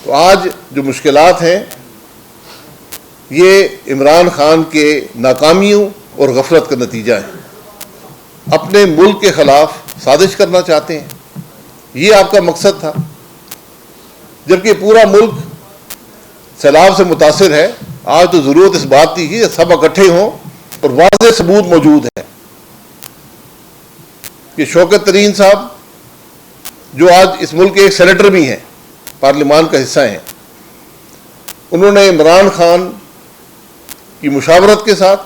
تو آج جو مشکلات ہیں یہ عمران خان کے ناکامیوں اور غفلت کا نتیجہ ہے۔ اپنے ملک کے خلاف سازش کرنا چاہتے ہیں، یہ آپ کا مقصد تھا، جبکہ پورا ملک سیلاب سے متاثر ہے۔ آج تو ضرورت اس بات کی کہ سب اکٹھے ہوں اور واضح ثبوت موجود ہے کہ شوکت ترین صاحب جو آج اس ملک کے ایک سینیٹر بھی ہیں، پارلیمان کا حصہ ہیں، انہوں نے عمران خان کی مشاورت کے ساتھ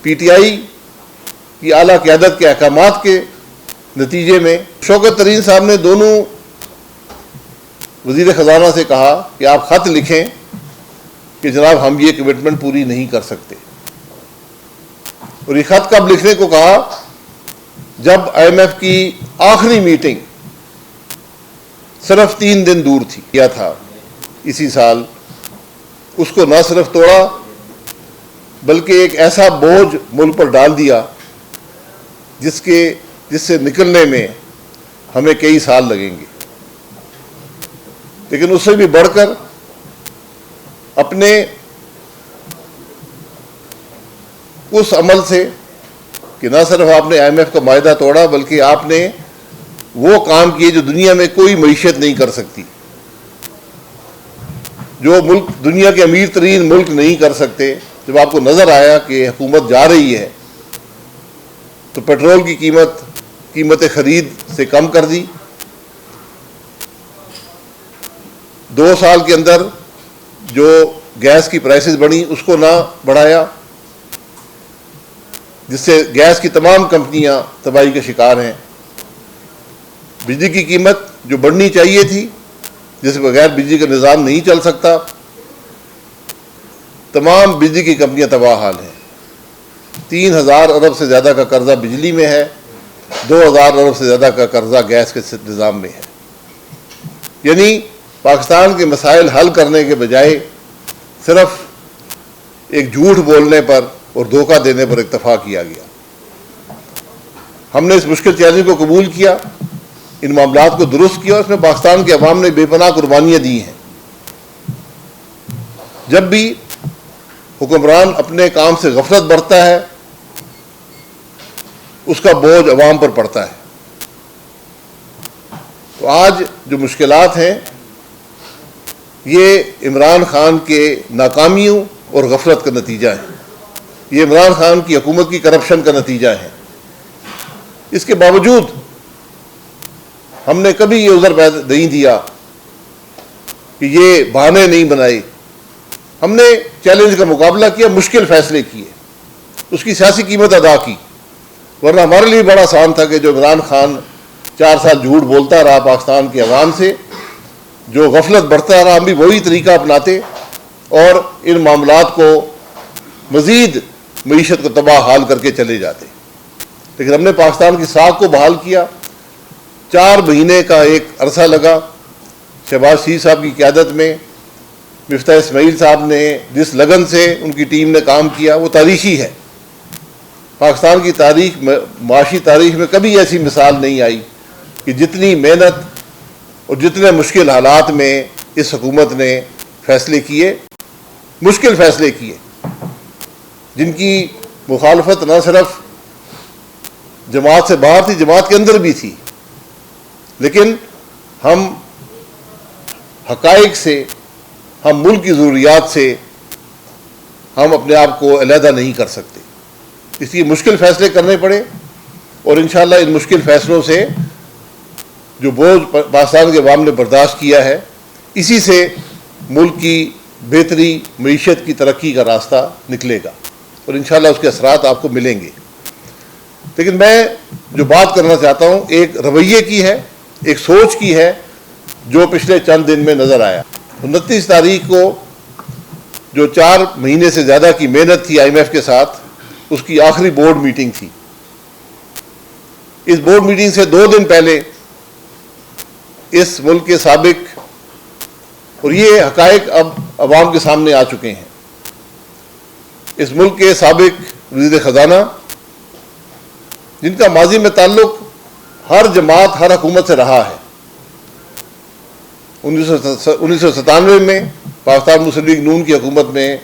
پی ٹی آئی کی اعلیٰ قیادت کے احکامات کے نتیجے میں شوکت ترین صاحب نے دونوں وزیر خزانہ سے کہا کہ آپ خط لکھیں کہ جناب ہم یہ کمٹمنٹ پوری نہیں کر سکتے، اور یہ خط کب لکھنے کو کہا جب آئی ایم ایف کی آخری میٹنگ صرف 3 دن دور تھی، کیا تھا اسی سال۔ اس کو نہ صرف توڑا بلکہ ایک ایسا بوجھ ملک پر ڈال دیا جس سے نکلنے میں ہمیں کئی سال لگیں گے۔ لیکن اس سے بھی بڑھ کر اپنے اس عمل سے کہ نہ صرف آپ نے آئی ایم ایف کا معاہدہ توڑا بلکہ آپ نے وہ کام کیے جو دنیا میں کوئی معیشت نہیں کر سکتی، جو ملک دنیا کے امیر ترین ملک نہیں کر سکتے۔ جب آپ کو نظر آیا کہ حکومت جا رہی ہے تو پیٹرول کی قیمت خرید سے کم کر دی، 2 سال کے اندر جو گیس کی پرائسز بڑھی اس کو نہ بڑھایا، جس سے گیس کی تمام کمپنیاں تباہی کا شکار ہیں۔ بجلی کی قیمت جو بڑھنی چاہیے تھی، جس کے بغیر بجلی کا نظام نہیں چل سکتا، تمام بجلی کی کمپنیاں تباہ حال ہیں۔ 3000 ارب سے زیادہ کا قرضہ بجلی میں ہے، 2000 ارب سے زیادہ کا قرضہ گیس کے نظام میں ہے۔ یعنی پاکستان کے مسائل حل کرنے کے بجائے صرف ایک جھوٹ بولنے پر اور دھوکہ دینے پر اکتفا کیا گیا۔ ہم نے اس مشکل چیلنج کو قبول کیا، ان معاملات کو درست کیا، اس میں پاکستان کے عوام نے بے پناہ قربانیاں دی ہیں۔ جب بھی حکمران اپنے کام سے غفلت برتتا ہے اس کا بوجھ عوام پر پڑتا ہے۔ تو آج جو مشکلات ہیں یہ عمران خان کے ناکامیوں اور غفلت کا نتیجہ ہے، یہ عمران خان کی حکومت کی کرپشن کا نتیجہ ہے۔ اس کے باوجود ہم نے کبھی یہ عذر نہیں دیا کہ یہ بہانے نہیں بنائے، ہم نے چیلنج کا مقابلہ کیا، مشکل فیصلے کیے، اس کی سیاسی قیمت ادا کی۔ ورنہ ہمارے لیے بڑا آسان تھا کہ جو عمران خان 4 سال جھوٹ بولتا رہا پاکستان کے عوام سے، جو غفلت برتتا رہا، ہم بھی وہی طریقہ اپناتے اور ان معاملات کو مزید معیشت کو تباہ حال کر کے چلے جاتے۔ لیکن ہم نے پاکستان کی ساکھ کو بحال کیا۔ 4 مہینے کا ایک عرصہ لگا، شہباز شریف صاحب کی قیادت میں مفتاح اسماعیل صاحب نے جس لگن سے ان کی ٹیم نے کام کیا وہ تاریخی ہے۔ پاکستان کی تاریخ، معاشی تاریخ میں کبھی ایسی مثال نہیں آئی کہ جتنی محنت اور جتنے مشکل حالات میں اس حکومت نے فیصلے کیے، مشکل فیصلے کیے، جن کی مخالفت نہ صرف جماعت سے باہر تھی، جماعت کے اندر بھی تھی۔ لیکن ہم حقائق سے، ہم ملک کی ضروریات سے ہم اپنے آپ کو علیحدہ نہیں کر سکتے، اس لیے مشکل فیصلے کرنے پڑے، اور انشاءاللہ ان مشکل فیصلوں سے جو بوجھ پاکستان کے عوام نے برداشت کیا ہے، اسی سے ملک کی بہتری، معیشت کی ترقی کا راستہ نکلے گا، اور انشاءاللہ اس کے اثرات آپ کو ملیں گے۔ لیکن میں جو بات کرنا چاہتا ہوں ایک رویے کی ہے، ایک سوچ کی ہے، جو پچھلے چند دن میں نظر آیا۔ 29 تاریخ کو جو 4 مہینے سے زیادہ کی محنت تھی آئی ایم ایف کے ساتھ، اس کی آخری بورڈ میٹنگ تھی۔ اس بورڈ میٹنگ سے 2 دن پہلے اس ملک کے سابق، اور یہ حقائق اب عوام کے سامنے آ چکے ہیں، اس ملک کے سابق وزیر خزانہ، جن کا ماضی میں تعلق ہر جماعت، ہر حکومت سے رہا ہے، 1997 میں پاکستان مسلم لیگ نون کی حکومت میں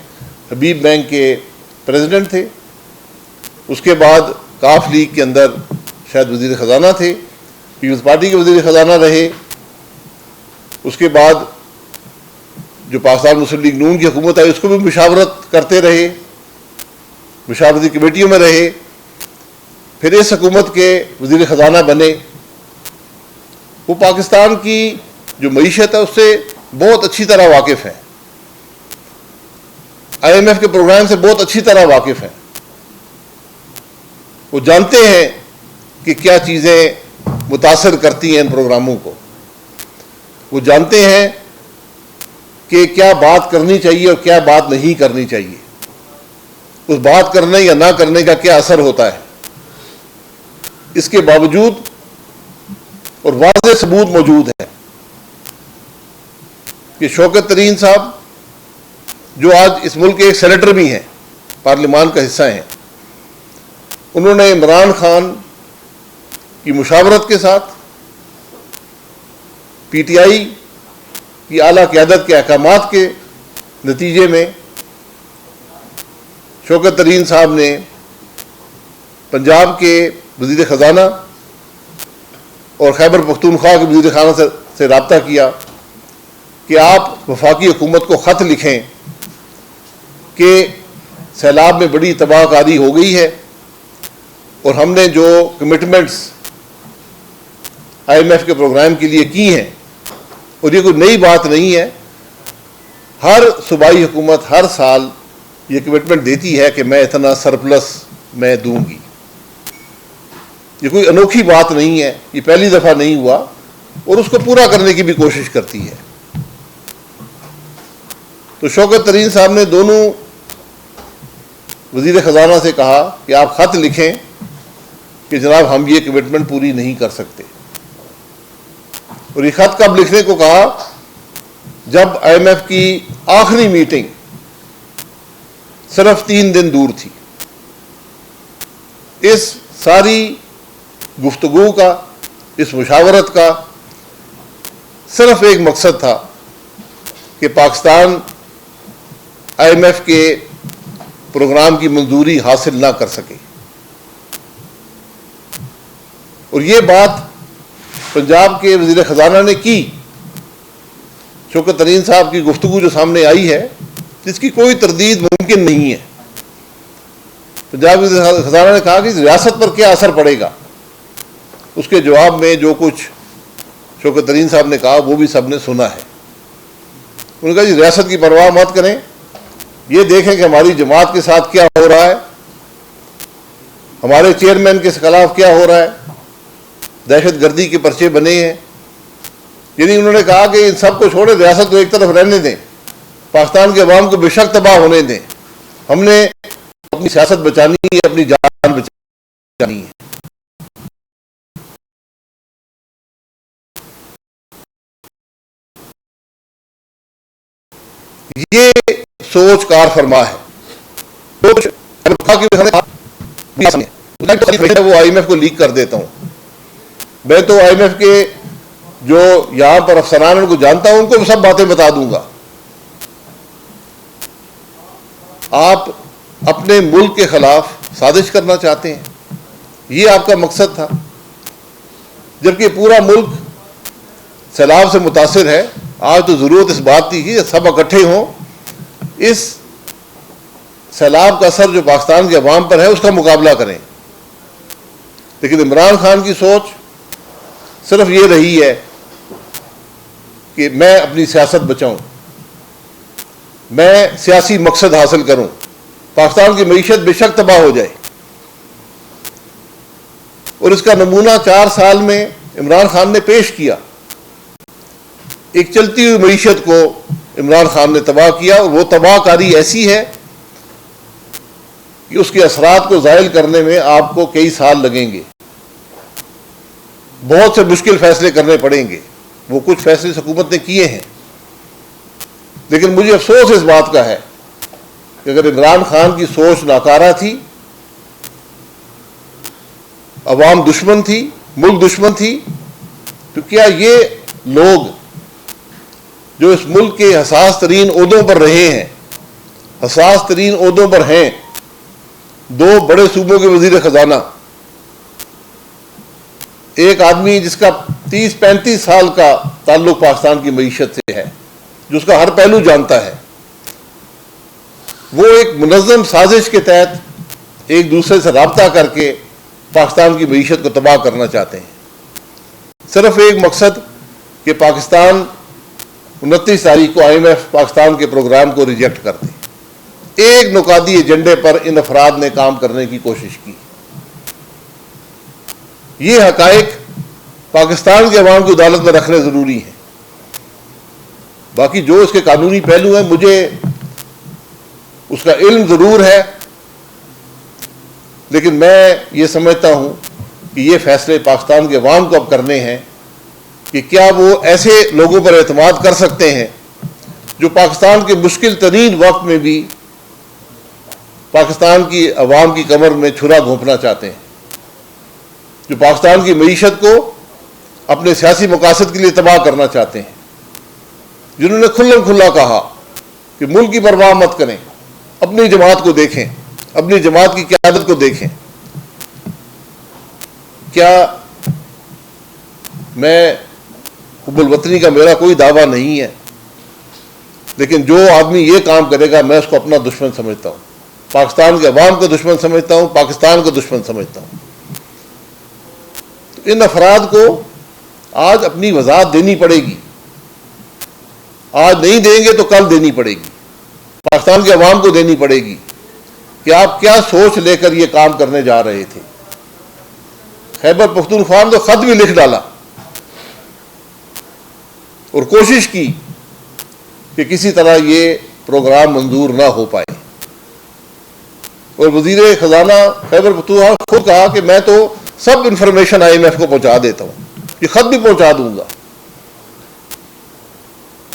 حبیب بینک کے پریزیڈنٹ تھے. اس کے بعد کاف لیگ کے اندر شاید وزیر خزانہ تھے, پیپلز پارٹی کے وزیر خزانہ رہے. اس کے بعد جو پاکستان مسلم لیگ نون کی حکومت آئی اس کو بھی مشاورت کرتے رہے, مشاورتی کمیٹیوں میں رہے. پھر اس حکومت کے وزیر خزانہ بنے. وہ پاکستان کی جو معیشت ہے اس سے بہت اچھی طرح واقف ہیں, IMF کے پروگرام سے بہت اچھی طرح واقف ہیں. وہ جانتے ہیں کہ کیا چیزیں متاثر کرتی ہیں ان پروگراموں کو. وہ جانتے ہیں کہ کیا بات کرنی چاہیے اور کیا بات نہیں کرنی چاہیے, اس بات کرنے یا نہ کرنے کا کیا اثر ہوتا ہے. اس کے باوجود اور واضح ثبوت موجود ہے کہ شوکت ترین صاحب جو آج اس ملک کے ایک سینیٹر بھی ہیں, پارلیمان کا حصہ ہیں, انہوں نے عمران خان کی مشاورت کے ساتھ پی ٹی آئی کی اعلیٰ قیادت کے احکامات کے نتیجے میں شوکت ترین صاحب نے پنجاب کے وزیر خزانہ اور خیبر پختونخوا کے وزیر خزانہ سے رابطہ کیا کہ آپ وفاقی حکومت کو خط لکھیں کہ سیلاب میں بڑی تباہ کاری ہو گئی ہے اور ہم نے جو کمٹمنٹس IMF کے پروگرام کے لیے کی ہیں, اور یہ کوئی نئی بات نہیں ہے, ہر صوبائی حکومت ہر سال یہ کمٹمنٹ دیتی ہے کہ میں اتنا سرپلس میں دوں گی. یہ کوئی انوکھی بات نہیں ہے, یہ پہلی دفعہ نہیں ہوا, اور اس کو پورا کرنے کی بھی کوشش کرتی ہے. تو شوکت ترین صاحب نے دونوں وزیر خزانہ سے کہا کہ آپ خط لکھیں کہ جناب ہم یہ کمٹمنٹ پوری نہیں کر سکتے. اور یہ خط کب لکھنے کو کہا؟ جب IMF کی آخری میٹنگ صرف 3 دن دور تھی. اس ساری گفتگو کا, اس مشاورت کا صرف ایک مقصد تھا کہ پاکستان IMF کے پروگرام کی منظوری حاصل نہ کر سکے. اور یہ بات پنجاب کے وزیر خزانہ نے کی. شوکت ترین صاحب کی گفتگو جو سامنے آئی ہے جس کی کوئی تردید ممکن نہیں ہے. پنجاب کے وزیر خزانہ نے کہا کہ ریاست پر کیا اثر پڑے گا. اس کے جواب میں جو کچھ شوکت ترین صاحب نے کہا وہ بھی سب نے سنا ہے. انہوں نے کہا جی ریاست کی پرواہ مت کریں, یہ دیکھیں کہ ہماری جماعت کے ساتھ کیا ہو رہا ہے, ہمارے چیئرمین کے خلاف کیا ہو رہا ہے, دہشت گردی کے پرچے بنے ہیں. یعنی انہوں نے کہا کہ ان سب کو چھوڑے, ریاست کو ایک طرف رہنے دیں, پاکستان کے عوام کو بے شک تباہ ہونے دیں, ہم نے اپنی سیاست بچانی ہے, اپنی جان بچانی ہے. یہ سوچ کار فرما ہے. وہ IMF کو لیک کر دیتا ہوں. میں تو IMF کے جو یہاں پر افسران ان کو جانتا ہوں, ان کو سب باتیں بتا دوں گا. آپ اپنے ملک کے خلاف سازش کرنا چاہتے ہیں, یہ آپ کا مقصد تھا, جبکہ پورا ملک سیلاب سے متاثر ہے. آج تو ضرورت اس بات کی کہ سب اکٹھے ہوں, اس سیلاب کا اثر جو پاکستان کے عوام پر ہے اس کا مقابلہ کریں. لیکن عمران خان کی سوچ صرف یہ رہی ہے کہ میں اپنی سیاست بچاؤں, میں سیاسی مقصد حاصل کروں, پاکستان کی معیشت بے شک تباہ ہو جائے. اور اس کا نمونہ 4 سال میں عمران خان نے پیش کیا. ایک چلتی ہوئی معیشت کو عمران خان نے تباہ کیا, اور وہ تباہ کاری ایسی ہے کہ اس کے اثرات کو زائل کرنے میں آپ کو کئی سال لگیں گے. بہت سے مشکل فیصلے کرنے پڑیں گے. وہ کچھ فیصلے حکومت نے کیے ہیں, لیکن مجھے افسوس اس بات کا ہے کہ اگر عمران خان کی سوچ ناکارہ تھی, عوام دشمن تھی, ملک دشمن تھی, تو کیا یہ لوگ جو اس ملک کے حساس ترین عہدوں پر رہے ہیں، حساس ترین عہدوں پر ہیں، 2 بڑے صوبوں کے وزیر خزانہ، ایک آدمی جس کا 30-35 سال کا تعلق پاکستان کی معیشت سے ہے، جو اس کا ہر پہلو جانتا ہے، وہ ایک منظم سازش کے تحت ایک دوسرے سے رابطہ کر کے پاکستان کی معیشت کو تباہ کرنا چاہتے ہیں، صرف ایک مقصد کہ پاکستان 29 تاریخ کو IMF پاکستان کے پروگرام کو ریجیکٹ کر دے۔ ایک نکاتی ایجنڈے پر ان افراد نے کام کرنے کی کوشش کی۔ یہ حقائق پاکستان کے عوام کی عدالت میں رکھنے ضروری ہیں۔ باقی جو اس کے قانونی پہلو ہیں، مجھے اس کا علم ضرور ہے، لیکن میں یہ سمجھتا ہوں کہ یہ فیصلے پاکستان کے عوام کو اب کرنے ہیں کہ کیا وہ ایسے لوگوں پر اعتماد کر سکتے ہیں جو پاکستان کے مشکل ترین وقت میں بھی پاکستان کی عوام کی کمر میں چھرا گھونپنا چاہتے ہیں، جو پاکستان کی معیشت کو اپنے سیاسی مقاصد کے لیے تباہ کرنا چاہتے ہیں، جنہوں نے کھلم کھلا کہا کہ ملک کی پرواہ مت کریں، اپنی جماعت کو دیکھیں، اپنی جماعت کی قیادت کو دیکھیں۔ کیا میں حب الوطنی کا میرا کوئی دعویٰ نہیں ہے، لیکن جو آدمی یہ کام کرے گا میں اس کو اپنا دشمن سمجھتا ہوں، پاکستان کے عوام کو دشمن سمجھتا ہوں، پاکستان کو دشمن سمجھتا ہوں۔ تو ان افراد کو آج اپنی وضاحت دینی پڑے گی، آج نہیں دیں گے تو کل دینی پڑے گی، پاکستان کے عوام کو دینی پڑے گی کہ آپ کیا سوچ لے کر یہ کام کرنے جا رہے تھے۔ خیبر پختونخوا نے تو خط بھی لکھ ڈالا اور کوشش کی کہ کسی طرح یہ پروگرام منظور نہ ہو پائے، اور وزیر خزانہ خیبر پختونخوا نے خود کہا کہ میں تو سب انفارمیشن IMF کو پہنچا دیتا ہوں، یہ خط بھی پہنچا دوں گا۔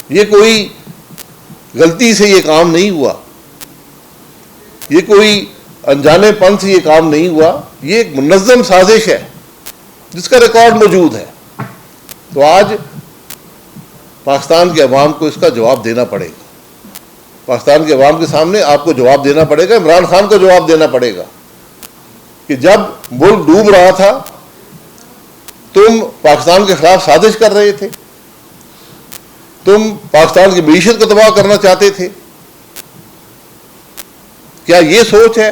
یہ کوئی غلطی سے یہ کام نہیں ہوا، یہ کوئی انجانے پن سے یہ کام نہیں ہوا، یہ ایک منظم سازش ہے جس کا ریکارڈ موجود ہے۔ تو آج پاکستان کے عوام کو اس کا جواب دینا پڑے گا، پاکستان کے عوام کے سامنے آپ کو جواب دینا پڑے گا، عمران خان کو جواب دینا پڑے گا کہ جب ملک ڈوب رہا تھا تم پاکستان کے خلاف سازش کر رہے تھے، تم پاکستان کی معیشت کو تباہ کرنا چاہتے تھے۔ کیا یہ سوچ ہے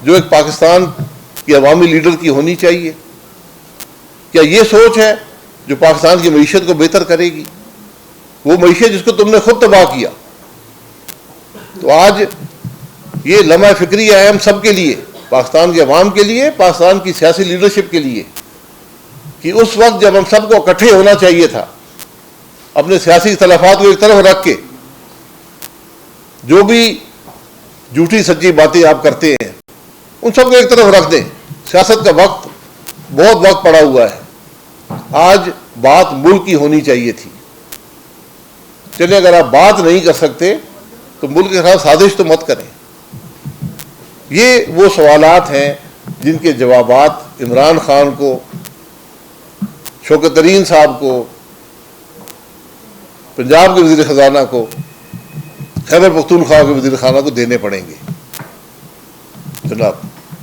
جو ایک پاکستان کی عوامی لیڈر کی ہونی چاہیے؟ کیا یہ سوچ ہے جو پاکستان کی معیشت کو بہتر کرے گی؟ وہ معیشت جس کو تم نے خود تباہ کیا۔ تو آج یہ لمحہ فکری ہے ہم سب کے لیے، پاکستان کے عوام کے لیے، پاکستان کی سیاسی لیڈرشپ کے لیے، کہ اس وقت جب ہم سب کو اکٹھے ہونا چاہیے تھا، اپنے سیاسی اختلافات کو ایک طرف رکھ کے، جو بھی جھوٹی سچی باتیں آپ کرتے ہیں ان سب کو ایک طرف رکھ دیں۔ سیاست کا وقت بہت وقت پڑا ہوا ہے، آج بات ملک کی ہونی چاہیے تھی۔ چلے اگر آپ بات نہیں کر سکتے تو ملک کے خلاف سازش تو مت کریں۔ یہ وہ سوالات ہیں جن کے جوابات عمران خان کو، شوکت ترین صاحب کو، پنجاب کے وزیر خزانہ کو، خیبر پختونخوا کے وزیر خزانہ کو دینے پڑیں گے۔ جناب